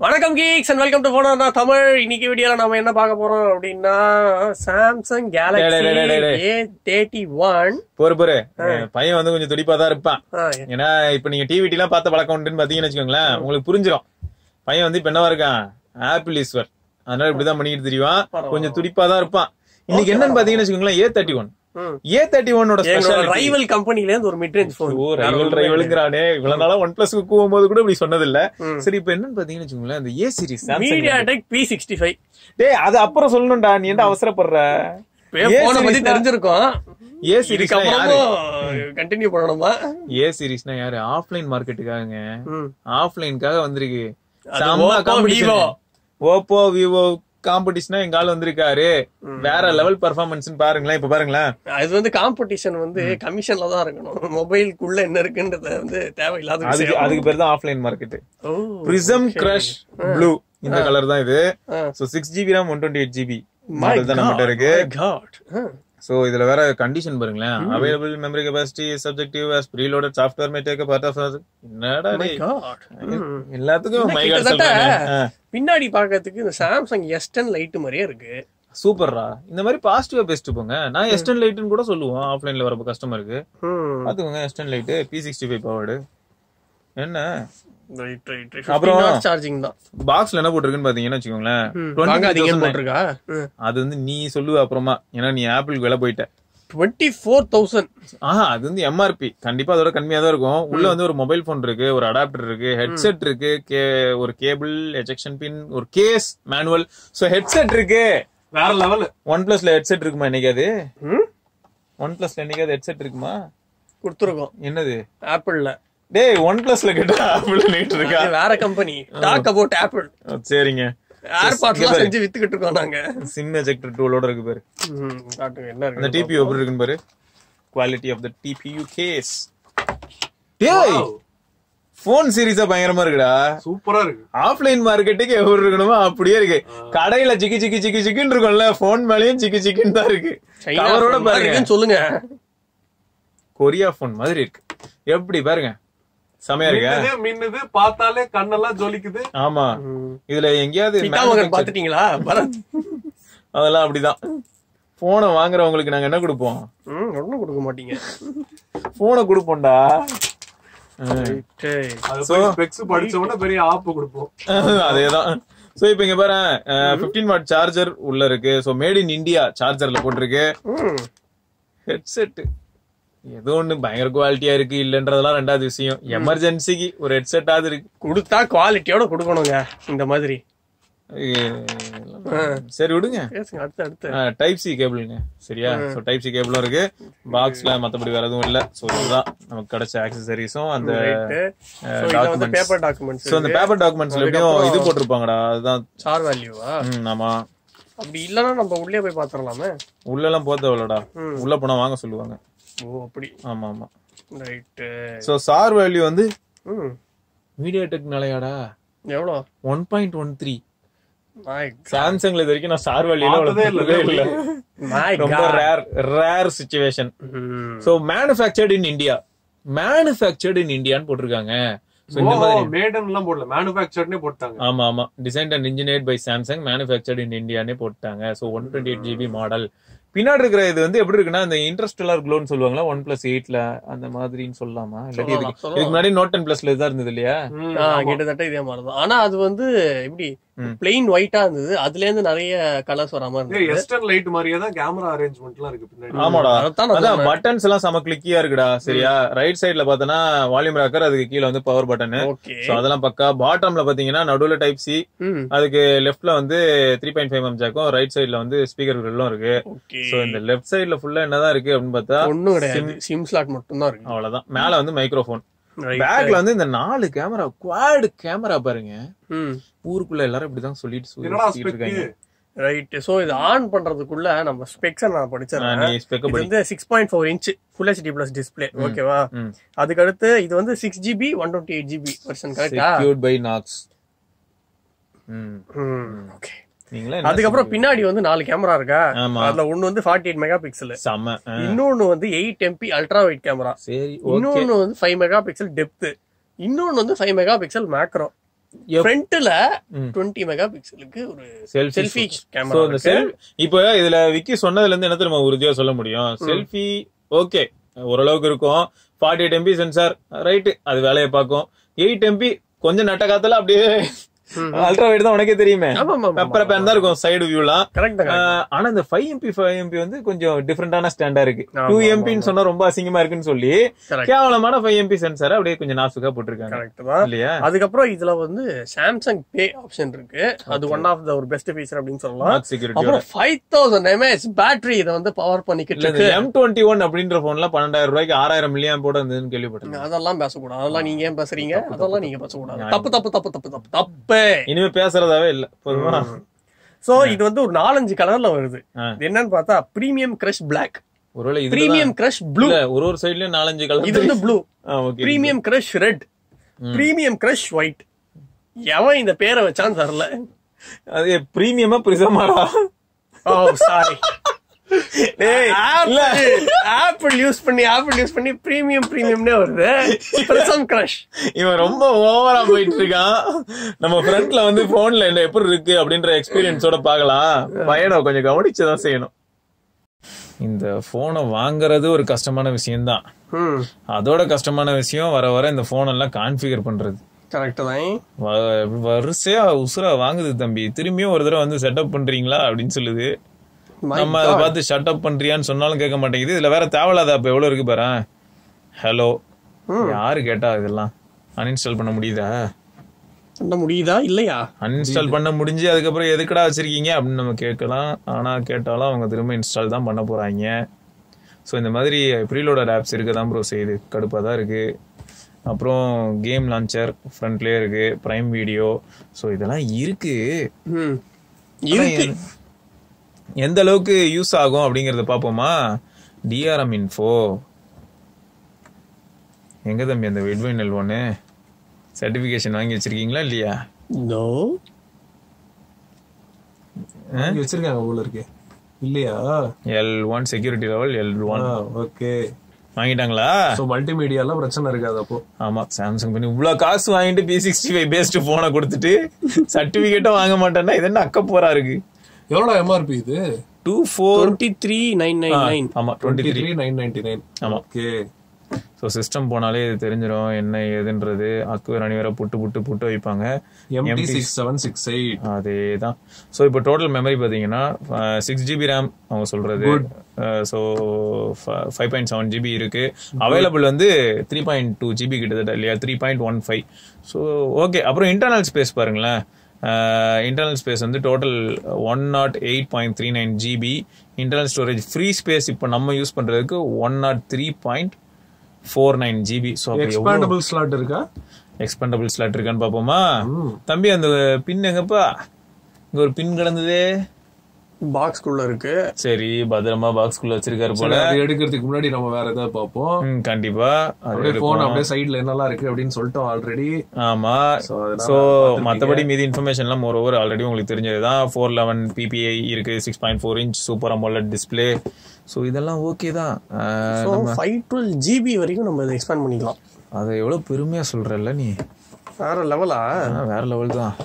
வணக்கம் geeks and welcome to போனா தமிழ். இன்னைக்கு வீடியோல நாம என்ன பார்க்க போறோம் அப்படின்னா சாம்சங் கேலக்ஸி A31. பொறு பையன் வந்து கொஞ்சம் துடிப்பா தான் இருப்பான். ஏன்னா இப்ப நீங்க டிவி எல்லாம் பார்த்த பழக்கம் உண்டுன்னு பாத்தீங்கன்னு வச்சுக்கோங்களேன், உங்களுக்கு புரிஞ்சிடும். பையன் வந்து இப்ப என்னவா இருக்கான், ஆப்பிள் ஈஸ்வர். அதனால இப்படிதான் பண்ணிட்டு தெரியும், கொஞ்சம் துடிப்பா தான் இருப்பான். இன்னைக்கு என்னன்னு பாத்தீங்கன்னு வச்சுக்கோங்களேன், A31 A31 ஸ்பெஷல் ரைவல் கம்பெனில இருந்து ஒரு மிட் ரேஞ்ச் போன். ரைவல்ங்கறானே, இவ்வளவு நாளா OnePlus க்கு கூவும்போது கூட இப்படி சொன்னது இல்ல. சரி இப்ப என்னன்னு பாத்தீங்கன்னு வச்சுக்கோங்களேன், அந்த A சீரிஸ் MediaTek P65. டேய் அது அப்புறம் சொல்லணும்டா, நீ என்ன அவசரப்படுற? போன பத்தி தெரிஞ்சிருக்கும். A சீரிஸ்னா யாரு? கண்டினியூ பண்ணணுமா? A சீரிஸ்னா யாரு? ஆஃப்லைன் மார்க்கெட்டுக்காகங்க. ஆஃப்லைன்காக வந்திருக்கு. ஓப்போ விவோ காம்படிஷனா எங்க ஆள் வந்திருக்காரு. வேற லெவல் பெர்ஃபார்மன்ஸ் பாருங்களேன். இப்ப பாருங்களேன், அது வந்து காம்படிஷன் வந்து கமிஷன்ல தான் இருக்கணும். மொபைலுக்குள்ள என்ன இருக்குன்றத வந்து தேவையில்லாத அதுக்கு பேர் தான் offline market. Prism crush blue இந்த கலர் தான் இது. So 6GB RAM 128GB model தான் நம்மட்ட இருக்கு. சோ இதுல வேற கண்டிஷன் பாருங்களேன், available memory capacity subjective as preloaded software may take a part of என்னடா எல்லாத்துக்கும் மை காட் சொல்றாங்க. பின்னாடி பாக்கிறதுக்கு இந்த சாம்சங் S10 லைட் மாதிரியே இருக்கு. சூப்பர்ரா, இந்த மாதிரி பாசிட்டிவா பேசிட்டு போங்க. நான் S10 லைட்னு கூட சொல்லுவோம் ஆஃப்லைன்ல வரப்ப கஸ்டமருக்கு. பாத்துக்கோங்க, S10 லைட் P65 பவர்டு. என்ன அப்புறம் சார்ஜிங் தான். பாக்ஸ்ல என்ன போட்டிருக்குன்னு பாத்தீங்கன்னா வச்சுக்கோங்களேன், அது வந்து நீ சொல்லுவ அப்புறமா, ஏன்னா நீ ஆப்பிளுக்கு விலை போயிட்ட. 24,000. அது வந்து MRP கண்டிப்பா அதோட கம்மியா தான் இருக்கும். உள்ள வந்து ஒரு மொபைல் போன் இருக்கு, ஒரு அடாப்டர் இருக்கு, ஹெட்செட் இருக்கு, ஒரு கேபிள், எஜெக்ஷன் பின், ஒரு கேஸ், மேனுவல். சோ ஹெட்செட் இருக்கு, வேற லெவல். OnePlusல ஹெட்செட் இருக்குமா? என்னைக்காது OnePlusல என்னைக்காது ஹெட்செட் இருக்குமா? கொடுத்துருக்கோம். என்னது? ஆப்பிள்ல. டேய் OnePlusல கேட்டா ஆப்பிள் நீட் இருக்கா? வேற கம்பெனி. Talk about apple. சரிங்க. ஏர்பாட்ஸ்லாம் செஞ்சு வித்துக்கிட்டு இருக்கோம் நாங்க. சிம் எஜெக்டர் டூலோட இருக்கு பாரு. காட்டுங்க என்ன இருக்கு. அந்த TPU எப்படி இருக்குன்னு பாரு. Quality of the TPU case. டேய் போன் சீரிஸா பயங்கரமா இருக்குடா. சூப்பரா இருக்கு. ஆஃப்லைன் மார்க்கெட்டுக்கு எப்படி இருக்கணுமோ அப்படியே இருக்கு. கடையில சிக்கி சிக்கி சிக்கி சிக்கின்னு இருக்கும்ல, போன் மேலயும் சிக்கி சிக்கின்னு தான் இருக்கு. கவரோட பாருங்க, சொல்லுங்க. கொரியா போன் மாதிரி இருக்கு. எப்படி பாருங்க, செமையா இருக்கு. மின்னுது, பார்த்தாலே கண்ணெல்லாம் ஜொலிக்குது. ஆமா, இதுல எங்கயாவது பாத்துட்டீங்களா? அதெல்லாம் அப்படிதான். போனை வாங்குறவங்களுக்கு நாங்க என்ன கொடுப்போம்? ஒண்ணும் கொடுக்க மாட்டீங்க. போனை கொடுப்போம்டா. பெரிய ஆப் கொடுப்போம். அதேதான். சோ இப்ப இங்க பாரு, 15W சார்ஜர் உள்ள இருக்கு. சோ மேட் இன் இந்தியா சார்ஜர்ல போட்டிருக்கு. ஹெட்செட் ஏதோ ஒண்ணு பயங்கர குவாலிட்டியா இருக்கு, இல்லன்றதெல்லாம் ரெண்டாவது விஷயம். எமர்ஜென்சிக்கு ஒரு ஹெட்செட் ஆகுது இருக்கு, கொடுத்தா குவாலிட்டியோட கொடுக்கணுங்க. இந்த மாதிரி சரி விடுங்க. டைப் சி கேபிளுங்க, சரியா? சோ டைப் சி கேபிளும் இருக்கு பாக்ஸ்ல, மத்தபடி வேற எதுவும் இல்ல. சோ இதுதான் நமக்கு கிடைச்ச ஆக்சசரிஸும் அந்த பேப்பர் டாக்குமெண்ட்ஸ். சோ அந்த பேப்பர் டாக்குமெண்ட்ஸ்ல எப்படியும் இது போட்டிருப்பாங்கடா, அதுதான் சார் வேல்யூவா? ஆமா. அப்படி இல்லன்னா நம்ம உள்ளே போய் பாத்துறலாமே. உள்ள எல்லாம் போதவலடா, உள்ள போனா வாங்க சொல்லுவாங்க. ஓ அப்படி. ஆமா ஆமா, ரைட். சோ சார் வேல்யூ வந்து MediaTek நாளையாடா எவ்வளவு? 1.13. சாம்சங்ல இது வரைக்கும் நான் சார் வேல்யூல இல்ல. ரொம்ப rare situation. So manufactured in India, manufactured இன் இந்தியான்னு போட்டிருக்காங்க. இந்த மாதிரி மேடன் எல்லாம் போடல, மேனுஃபேக்சர்ட்னே போட்டாங்க. ஆமா ஆமா, designed and engineered by Samsung, manufactured in இந்தியானே போட்டாங்க. So 128GB model. பின்னாடி இருக்கிற இது வந்து எப்படி இருக்குன்னா, இந்த இன்டர்ஸ்டெல்லார் க்ளோன்னு சொல்லுவாங்களா, 1+ 8ல அந்த மாதிரின்னு சொல்லலாமா? இல்லாட்டி இதுக்கு முன்னாடி Note 10+ல தான் இருந்தது இல்லையா? கிட்டத்தட்ட இதே மாதிரிதான். ஆனா அது வந்து இப்படி பிளெயின் ஒயிட்டா இருந்தது, அதுல இருந்து நிறைய கலர்ஸ் வர மாதிரி இருந்தது. எஸ்டர்ன் லைட் மாதிரியே தான் கேமரா அரேஞ்ச்மென்ட்லாம் இருக்கு பின்னாடி. ஆமாடா, அதான் பட்டன்ஸ் எல்லாம் செம கிளிக்கியா இருக்குடா. சரியா? ரைட் சைடுல பார்த்தனா வால்யூம் ராக்கர், அதுக்கு கீழ வந்து பவர் பட்டன். சோ அதெல்லாம் பக்கா. பாட்டம்ல பாத்தீங்கன்னா நடுவுல டைப் சி, அதுக்கு லெஃப்ட்ல வந்து 3.5mm ஜாக்கும், ரைட் சைடுல வந்து ஸ்பீக்கர் கிரில்லும் இருக்கு. சோ இந்த லெஃப்ட் சைடுல ஃபுல்லா என்னதான் இருக்கு அப்படின்னு பார்த்தா ஒண்ணும் கிடையாது, சிம் ஸ்லாட் மட்டும் தான் இருக்கு. அவ்வளவுதான். மேல வந்து மைக்ரோஃபோன், பேக்ல வந்து இந்த 4 கேமரா, குவாட் கேமரா பாருங்க. ஊருக்குள்ள எல்லாரும் இப்படிதான் சொல்லிட்டு இருக்காங்க. ரைட். சோ இது ஆன் பண்றதுக்குள்ள நம்ம ஸ்பெக்ஸ் நான் படிச்சறேன். இது வந்து 6.4 inch full HD plus display, ஓகேவா? அதுக்கு அடுத்து இது வந்து 6GB 128GB வெர்ஷன், கரெக்ட்டா? Secured by Knox. ஓகே. அதுக்கப்புறம் பின்னாடி வந்து 4 கேமரா இருக்கா. அதுல ஒன்னு வந்து 48 மெகா பிக்சல், இன்னொன்னு வந்து 8MP அல்ட்ரா வைட் கேமரா, இன்னொன்னு வந்து 5 மெகா பிக்சல் டெப்த், இன்னொன்னு வந்து 5 மெகா பிக்சல் மேக்ரோ. ஃப்ரண்ட்ல 20 மெகா பிக்சலுக்கு ஒரு செல்ஃபி கேமரா இப்போ இதுல விக்கி சொன்னதுல இருந்து என்ன தெரியுமா உறுதியா சொல்ல முடியும்? செல்ஃபி ஓகே ஓரளவுக்கு இருக்கும். 48 MP சென்சார் ரைட், அது வேலையை பார்க்கும். 8 MP கொஞ்சம் நட்ட காத்துல அப்படியே அல்ட்ரா வைட் தான், உனக்கே தெரியுமே. பெப்பர் பேன் தான் இருக்கும் சைடு வியூலாம். ஆனா இந்த 5 MP வந்து கொஞ்சம் டிஃபரெண்டான ஸ்டாண்டா இருக்கு. 2 MP சொன்னா ரொம்ப அசிங்கமா இருக்குன்னு சொல்லி கேவலமான 5 MP சென்சார் அப்படியே கொஞ்சம் நாசுக்கா போட்டிருக்காங்க இல்லையா? அதுக்கப்புறம் இதுல வந்து சாம்சங் பே ஆப்ஷன் இருக்கு. அது ஒன் ஆஃப் த ஒரு பெஸ்ட் ஃபீச்சர் அப்படின்னு சொல்லலாம். அப்புறம் 5000 mAh பேட்டரி இதை வந்து பவர் பண்ணிக்கிட்டு இருக்கு. M21 அப்படின்ற போன்ல 12,000 ரூபாய்க்கு 6000 மில்லியாம் போட இருந்ததுன்னு கேள்விப்பட்டேன். அதெல்லாம் பேசக்கூடாது. அதெல்லாம் நீங்க ஏன் பேசுறீங்க? அதெல்லாம் நீங்க பேசக்கூடாது. தப்பு தப்பு தப்பு தப்பு தப்பு தப்பு. இனிமே பேசுறதாவே இல்ல. சோ இது வந்து ஒரு 4-5 கலர்ல வருது. என்னன்னு பார்த்தா premium crush black, premium crush blue, ஒரு சைடுலயும் 4-5 கலர். இது வந்து blue, premium crush red, premium crush white. எவன் இந்த பேரை வச்சான்னு தெரியல. அது பிரீமியமா பிரிசமாடா? Oh sorry. ஆப்பிள் யூஸ் பண்ணி பிரீமியம்னே வருது. Prism crush. இவன் ரொம்ப ஓவரா போயிட்டு இருக்கான். நம்ம ஃப்ரண்ட்ல வந்து போன்ல என்ன எப்படி இருக்கு அப்படின்ற எக்ஸ்பீரியன்ஸோட பாக்கலாம். பையனை கொஞ்சம் கவனிச்சுதான் செய்யணும். இந்த போனை வாங்குறது ஒரு கஷ்டமான விஷயம்தான். அதோட கஷ்டமான விஷயம் வர வர இந்த போன் எல்லாம் கான்ஃபிகர் பண்றது. வரிசையா உசுரா வாங்குது தம்பி. திரும்பியும் ஒரு தடவை வந்து செட்டப் பண்றீங்களா அப்படின்னு சொல்லுது. நம்ம அதை பார்த்து ஷட் அப் பண்றியான்னு சொன்னாலும் கேட்க மாட்டேங்குது. இதுல வேற தேவையில்லாத அப்ப எவ்வளவு இருக்கு பாரு. ஹலோ, யாரு கேட்டா இதெல்லாம் அன்இன்ஸ்டால் பண்ண முடியுதா இல்லையா? அன்இன்ஸ்டால் பண்ண முடிஞ்சு அதுக்கப்புறம் எதுக்கடா வச்சிருக்கீங்க அப்படின்னு நம்ம கேட்கலாம். ஆனா கேட்டாலும் அவங்க திரும்ப இன்ஸ்டால் தான் பண்ண போறாங்க. ஸோ இந்த மாதிரி ப்ரீலோடர் ஆப்ஸ் இருக்கதான் ப்ரோ செய்யுது. கடுப்பாக தான் இருக்கு. அப்புறம் கேம் லான்ச்சர் ஃப்ரண்ட்லேயே இருக்கு, பிரைம் வீடியோ. ஸோ இதெல்லாம் இருக்கு. எந்த அளவுக்கு யூஸ் ஆகும் அப்படிங்கறத பாப்போமா? டிஆர்எம் இன்ஃபோ எங்க தம்பி? அந்த எட்வின் L1 சர்டிபிகேஷன் வாங்கி வச்சிருக்கீங்களா இல்லையா? நோ, வச்சிருக்காங்க போல இருக்கு இல்லையா? L1 security level L1. Okay, வாங்கிட்டாங்களா? சோ மல்டிமீடியா எல்லாம் பிரச்சனை இருக்காது அப்போ. ஆமா, சாம்சங் பண்ணி இவ்வளவு காசு வாங்கிட்டு P65 பேஸ்ட் போனை கொடுத்துட்டு சர்டிபிகேட்டும் வாங்க மாட்டேன்னா இது என்ன அக்க போரா இருக்கு? எவ்வளவு எம்ஆர்பி இது? 23,999. ஆமா, 23,999. ஆமா. ஓகே. சோ சிஸ்டம் போனாலே இது தெரிஞ்சிரும் என்ன ஏதுன்றது. அக்குவேர் அணிவர புட்டு வைப்பாங்க. MT6768 அதேதான். சோ இப்போ டோட்டல் மெமரி பாத்தீங்கன்னா 6GB RAM அவங்க சொல்றது. சோ 5.7 GB இருக்கு. அவைலபிள் வந்து 3.2 GB கிட்டத்தட்ட இல்லையா? 3.15. So okay. அப்புறம் இன்டர்னல் ஸ்பேஸ் பாருங்களேன். இன்டர்னல் ஸ்பேஸ் வந்து total 108.39 GB. Internal storage free space இப்போ நம்ம யூஸ் பண்றதுக்கு 103.49 GB. ஸோ எக்ஸ்பேண்டபிள் ஸ்லாட் இருக்கா? எக்ஸ்பேண்டபிள் ஸ்லாட் இருக்கான்னு பாப்போமா? தம்பி அந்த பின் எங்கப்பா? இங்க ஒரு பின் கிடந்ததே. பாக்ஸ்குள்ள இருக்கு. சரி, பத்திரமா பாக்ஸ்குள்ள வச்சிருக்காரு போல. எடுக்கிறதுக்கு முன்னாடி நம்ம வேற ஏதாவது பாப்போம். கண்டிப்பா போன் அப்படியே சைடுல என்னெல்லாம் இருக்கு அப்படின்னு சொல்லிட்டோம் ஆல்ரெடி. ஆமா. சோ மத்தபடி மீதி இன்ஃபர்மேஷன் எல்லாம் மோரோவர் ஆல்ரெடி உங்களுக்கு தெரிஞ்சதுதான். 411 PPI இருக்கு, 6.4 inch super AMOLED display. So இதெல்லாம் ஓகே தான். 512 GB வரைக்கும் நம்ம இதை எக்ஸ்பேண்ட் பண்ணிக்கலாம். அதை எவ்வளவு பெருமையா சொல்றல்ல நீ. வேற லெவலா? வேற லெவல் தான்.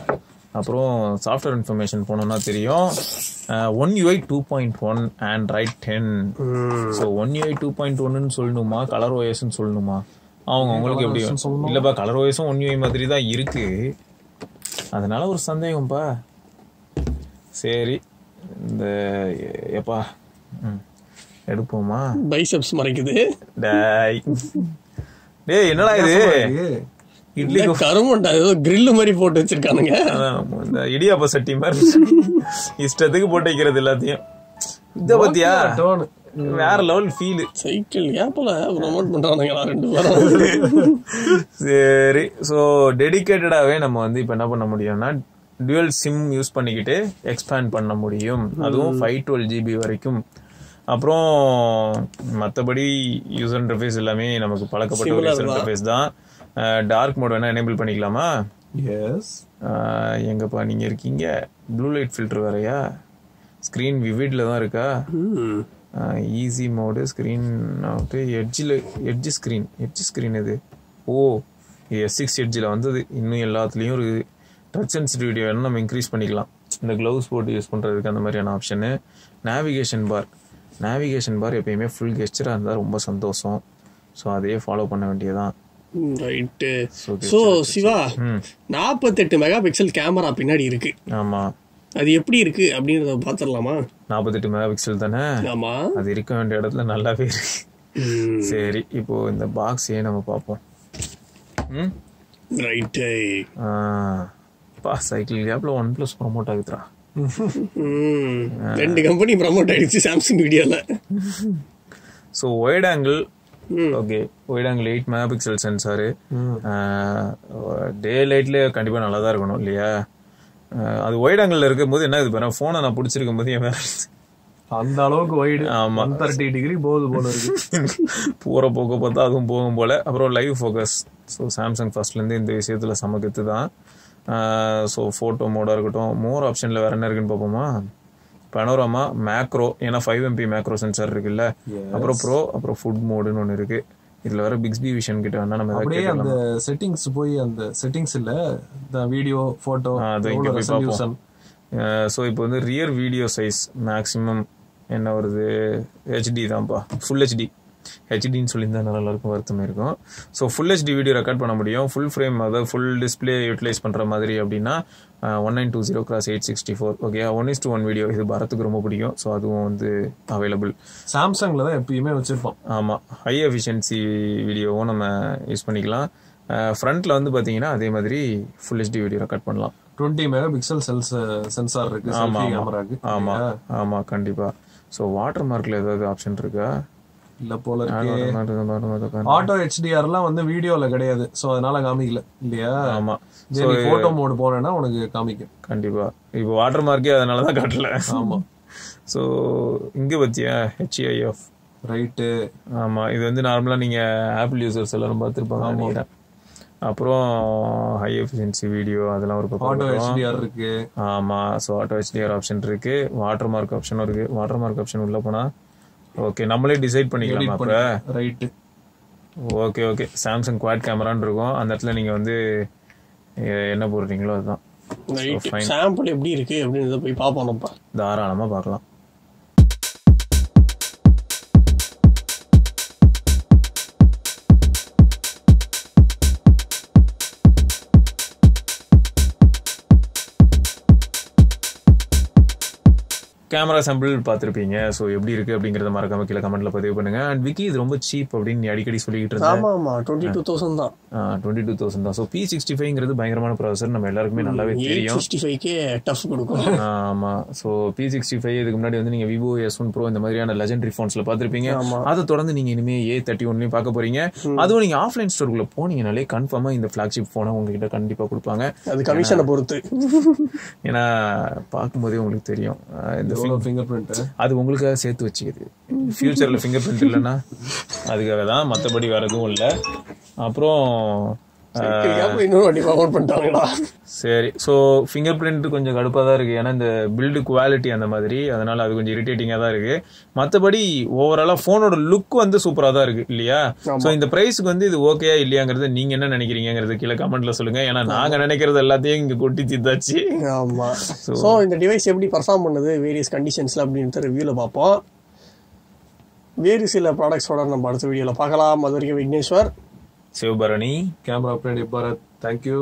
அப்புறம் சாஃப்ட்வேர் இன்ஃபர்மேஷன் போனோம்னா தெரியும். One UI 2.1 Android 10. So One UI 2.1 சொல்லணுமா கலர் ஓஎஸ்ன்னு சொல்லணுமா? அவங்களுக்கு எப்படி இல்லப்பா, கலர் ஓஎஸும் One UI மாதிரி தான் இருக்கு. அதனால ஒரு சந்தேகம்ப்பா. சரி, இந்த எப்பா எடுப்போமா? பைசெப்ஸ் மறைக்குது. டேய் என்னடா இது? இட்லி கருமண்டா, ஏதோ கிரில் மாதிரி போட்டு வச்சிருக்கானுங்க. இந்த இடியாப்ப சட்டி மாதிரி இஷ்டத்துக்கு போட்டு வைக்கிறது எல்லாத்தையும். இத பத்தியா வேற லெவல் ஃபீல். சைக்கிள் ஏப்பல ப்ரோமோட் பண்றானுங்க ரெண்டு பேரும். சரி, சோ டெடிகேட்டடாவே நம்ம வந்து இப்ப என்ன பண்ண முடியும்னா டுவல் சிம் யூஸ் பண்ணிக்கிட்டு எக்ஸ்பேண்ட் பண்ண முடியும். அதுவும் 512 GB வரைக்கும். அப்புறம் மற்றபடி யூசர் இன்டர்ஃபேஸ் எல்லாமே நமக்கு பழக்கப்பட்ட ஒரு யூசர் இன்டர்ஃபேஸ் தான். டார்க் மோட் வேணா எனேபிள் பண்ணிக்கலாமா? எஸ். எங்கப்பா நீங்க இருக்கீங்க? ப்ளூ லைட் ஃபில்டர் வேறயா? ஸ்கிரீன் விவிட்ல தான் இருக்கா? Easy mode screen out edge screen இது. ஓ S6 எட்ஜில் வந்தது. இன்னும் எல்லாத்துலேயும் இருக்குது. டச் சென்சிட்டிவிட்டி வேணும் நம்ம இன்க்ரீஸ் பண்ணிக்கலாம். இந்த க்ளவுஸ் போட்டு யூஸ் பண்ணுறதுக்கு அந்த மாதிரியான ஆப்ஷனு. நேவிகேஷன் பார் எப்பயுமே ஃபுல் கெஸ்டராக இருந்தால் ரொம்ப சந்தோஷம். ஸோ அதையே ஃபாலோ பண்ண வேண்டியதான். Right. So Shiva, 48 mega pixel camera பின்னாடி இருக்கு. ஆமாம், அது எப்படி இருக்கு அப்படின்றத பார்த்துடலாமா? 48 மெகா பிக்சல் தானே. ஆமாம், அது இருக்க வேண்டிய இடத்துல நல்லாவே இருக்கு. சரி, இப்போ இந்த பாக்ஸையே நம்ம பார்ப்போம். ரைட்டு. சைக்கிள் கேப்ல OnePlus ப்ரமோட் ஆகுதுடா. 2 கம்பெனி ப்ரமோட் ஆயிடுச்சு சாம்சங் வீடியோல. So wide angle, okay, wide angle 8 mega pixel sensor. Day லைட்ல கண்டிப்பா நல்லா தான் இருக்கணும் இல்லையா? அது வைட் ஆங்கிள் இருக்கும் போது என்ன இது பண்ண, போனை நான் பிடிச்சிருக்கும் போது என் அந்த அளவுக்கு வைடு. ஆமா, 30 டிகிரி போகுது போல இருக்கு. போற போக்க பார்த்தா அதுவும் போகும் போல. அப்புறம் லைவ் ஃபோக்கஸ். ஸோ சாம்சங் ஃபர்ஸ்ட்ல இருந்து இந்த விஷயத்துல சமக்கத்து தான். ஸோ ஃபோட்டோ மோடாக இருக்கட்டும். மோர் ஆப்ஷனில் வேறு என்ன இருக்குன்னு பார்ப்போமா? பனோராமா, மேக்ரோ, ஏன்னா 5 MP மேக்ரோ சென்சார் இருக்குல்ல. அப்புறம் ப்ரோ, அப்புறம் ஃபுட் மோடுன்னு ஒன்று இருக்குது. இதில் வேறு பிக்ஸ்பி விஷன் கிட்ட வேணா நம்ம அப்படியே அந்த செட்டிங்ஸ் போய் அந்த செட்டிங்ஸ் இல்லை, இந்த வீடியோ ஃபோட்டோ அதை இங்கே போய் பார்ப்போம். ஸோ இப்போ வந்து ரியர் வீடியோ சைஸ் மேக்ஸிமம் என்ன வருது? HD தான்ப்பா, ஃபுல் HD. ஹெச்டின்னு சொல்லியிருந்தா நல்லா இருக்கும், வருத்தமே இருக்கும். So full HD video record பண்ண முடியும். ஃபுல் ஃப்ரேம், அதாவது ஃபுல் டிஸ்பிளே யூட்டிலைஸ் பண்ணுற மாதிரி அப்படின்னா 1920x864. Okay, 1:1 video. இது பாரத்துக்கு ரொம்ப பிடிக்கும். ஸோ அதுவும் வந்து அவைலபிள். சாம்சங்கில் தான் எப்பயுமே வச்சுருப்போம். ஆமாம், ஹை எஃபிஷியன்சி வீடியோவும் நம்ம யூஸ் பண்ணிக்கலாம். ஃப்ரண்ட்டில் வந்து பார்த்தீங்கன்னா அதே மாதிரி ஃபுல் HD வீடியோ ரெக்கார்ட் பண்ணலாம். 20 மெகா பிக்சல் சென்சார் இருக்கு. ஆமாம் ஆமாம், கண்டிப்பாக. ஸோ வாட்டர் மார்க்கில் ஏதாவது ஆப்ஷன் இருக்கா? இல்ல போல இருக்கு. ஆட்டோ HDRலாம் வந்து வீடியோல கிடையாது. சோ அதனால காமிக்கல இல்லையா? ஆமா, சோ போட்டோ மோட் போறேன்னா உனக்கு காமிக்கும் கண்டிப்பா. இப்போ வாட்டர் மார்க்கே அதனால தான் காட்டல. ஆமா. சோ இங்க பத்தியா HEIF. ரைட்டு. ஆமா, இது வந்து நார்மலா நீங்க ஆப்பிள் யூசர்ஸ் எல்லாரும் பார்த்திருப்பாங்க நினைக்கிறேன். அப்புறம் ஹை எஃபிஷியன்சி வீடியோ அதெல்லாம் ஒரு பக்கம். ஆட்டோ HDR இருக்கு. ஆமா, சோ ஆட்டோ HDR ஆப்ஷன் இருக்கு. வாட்டர் மார்க் ஆப்ஷனும் இருக்கு. வாட்டர் மார்க் ஆப்ஷன் உள்ள போனா ஓகே, நம்மளே டிசைட் பண்ணிக்கலாம் அப்ப. Right. Okay okay, Samsung quad கேமரான்னு இருக்கும். அந்த இடத்துல நீங்க வந்து என்ன போடுறீங்களோ அதுதான். சாம்பிள் எப்படி இருக்கு அப்படின்னு போய் பார்ப்போம். தாராளமா பார்க்கலாம். கேமரா சாம்பிள் பார்த்துருப்பீங்க. ஸோ எப்படி இருக்கு அப்படிங்கறத மறக்காம கீழே கமெண்ட்ல பதிவு பண்ணுங்க. அண்ட் விக்கி, இது ரொம்ப சீப் அப்படின்னு நீ அடிக்கடி சொல்லிட்டு இருந்தேன். 22,000 தான். 22,000 தான். ஸோ P65ங்கிறது பயங்கரமான ப்ராசஸர், நம்ம எல்லாருக்குமே நல்லாவே தெரியும். 65K டஃப் கொடுக்கும். ஆமா, ஸோ P65 இதுக்கு முன்னாடி வந்து நீங்க விவோ S1 Pro இந்த மாதிரியான லெஜெண்டரி ஃபோன்ஸ்ல பார்த்துருப்பீங்க. அதை தொடர்ந்து நீங்க இனிமே A31 பார்க்க போறீங்க. அதுவும் நீங்க ஆஃப்லைன் ஸ்டோருக்குள்ள போனீங்கனாலே கன்ஃபார்மா இந்த ஃபிளாக்ஷிப் போனை உங்ககிட்ட கண்டிப்பா கொடுப்பாங்க. அது கமிஷனை பொறுத்து. ஏன்னா பார்க்கும்போதே உங்களுக்கு தெரியும் இந்த ஃபிங்கர் பிரிண்ட் அது உங்களுக்காக சேர்த்து வச்சுக்குது. ஃபியூச்சர்ல ஃபிங்கர் பிரிண்ட் இல்லைன்னா அதுக்காக தான், மற்றபடி வேற எதுவும் இல்லை. அப்புறம் சரி, ஸோ ஃபிங்கர் பிரிண்ட் கொஞ்சம் கடுப்பாக தான் இருக்கு. ஏன்னா இந்த பில்டு குவாலிட்டி அந்த மாதிரி, அதனால அது கொஞ்சம் இரிட்டேட்டிங்காக தான் இருக்கு. மற்றபடி ஓவராலா போனோட லுக் வந்து சூப்பராக தான் இருக்கு இல்லையா? ஸோ இந்த பிரைஸ்க்கு வந்து இது ஓகேயா இல்லையாங்கிறது நீங்க என்ன நினைக்கிறீங்கிறது கீழே கமெண்ட்ல சொல்லுங்க. ஏன்னா நாங்க நினைக்கிறது எல்லாத்தையும் இங்க கொட்டி தீத்தாச்சு. ஆமா, ஸோ இந்த டிவைஸ் எப்படி பர்ஃபார்ம் பண்ணுது வேரியஸ் கண்டிஷன்ஸ்ல அப்படின்ற ரிவ்யூல பார்ப்போம். வேறு சில ப்ராடக்ட்ஸோட நம்ம அடுத்த வீடியோல பார்க்கலாம். அது வரைக்கும் Vigneshwar, Sivabharani, camera operator Bharath. Thank you.